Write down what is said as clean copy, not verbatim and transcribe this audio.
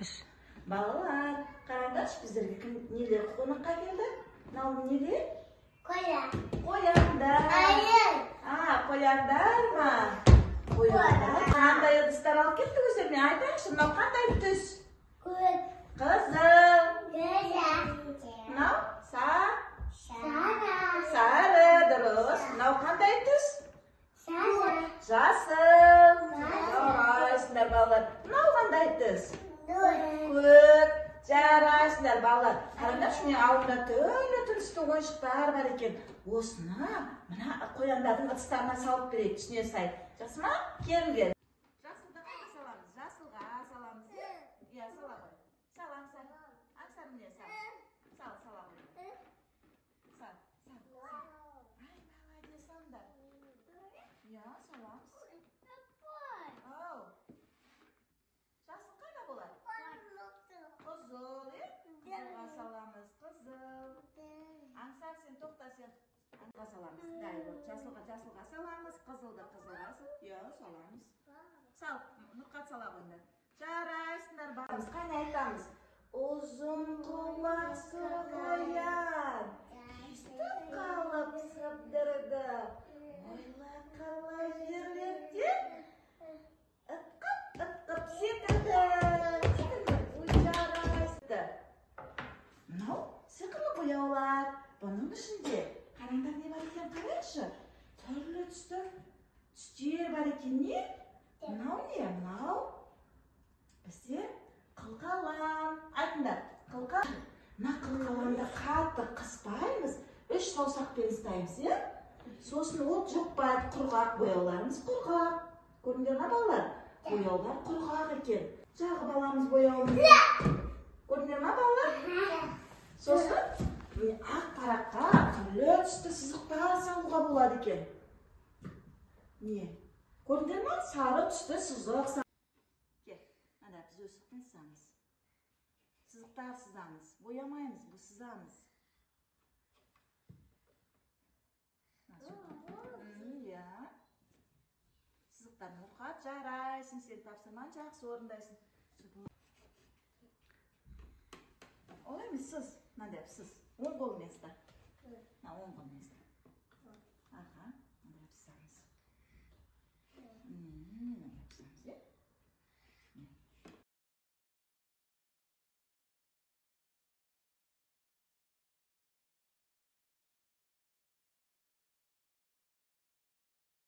Кыш. Балалар, қараңдаршы, біздерге нелер қонаққа келді? Мынау нелер? Қояндар. Қояндар ма? Қояндар. Қандай ыдыстар алып кетті өздеріне? Айтайықшы, мынау қандай түс? Қызыл. Мынау сары, дұрыс. Мынау қандай түс? Жасыл. Жарайсыңдар балалар. Мынау қандай түс? Көк. Жарайсыңдар балалар. Қараңдаршы, менің алдымда түрлі түсті ойыншықтар бар екен. Осыны мына қояндардың ыдыстарына салып берейік, түсіне сай. Жақсы ма? Келіңдер. Жасылды қайда саламыз? Жасылға саламыз. Иә, сала ғой. Сал, Аңсар. Аңсар міне сал. Сала ғой. Сал. Ай, молодец, сонда. Иә, саламыз. Жасыл қайда болады? Қызыл, қызылға саламыз, қызыл. Аңсар, сен тоқта, сен аңға саламыз. Жасылға саламыз, қызылды қызылға саламыз. Сал, Нұрқат сала қойыңдар. Жарайсыңдар барымыз, қайны айтамыз? Ұзын құлақсы қоян, естіп қалып сыбдырды. Ойла қала жерлерде ытқып секірді. Мынау сиқырлы бояулар. Бұның ішінде қараңдар не бар екен, қарайықшы. Түрлі түстер бар екен. Не? Мынау не? Мынау бізде қылқалам. Айтыңдар, қылқалам. Мына қылқаламды қатты қыспаймыз, 3 саусақпен ұстаймыз, е? Сосын ол жұқпайды, құрғақ бояуларымыз құрғақ. Көрдіңдер ме балалар? Бояулар құрғақ екен. Жағы баламыз бояуымыз. Көрдіңдер ме балалар? Сосын ақ параққа түрлі түсті сызықтар салуға болады екен. Не? Көрдіңдер ме? Сары түсті сызық. Кел, ана біз өсіптен сызамыз. Сызықтар сызамыз. Боямаймыз, бұл сызамыз. Иә. Сызықтар Нұрқат, жарайсың, сен тапсырман жақсы орындайсың. Олай емес, сыз. Мынандай сыз. Оң қолмен ұста. Оң қолмен ұста.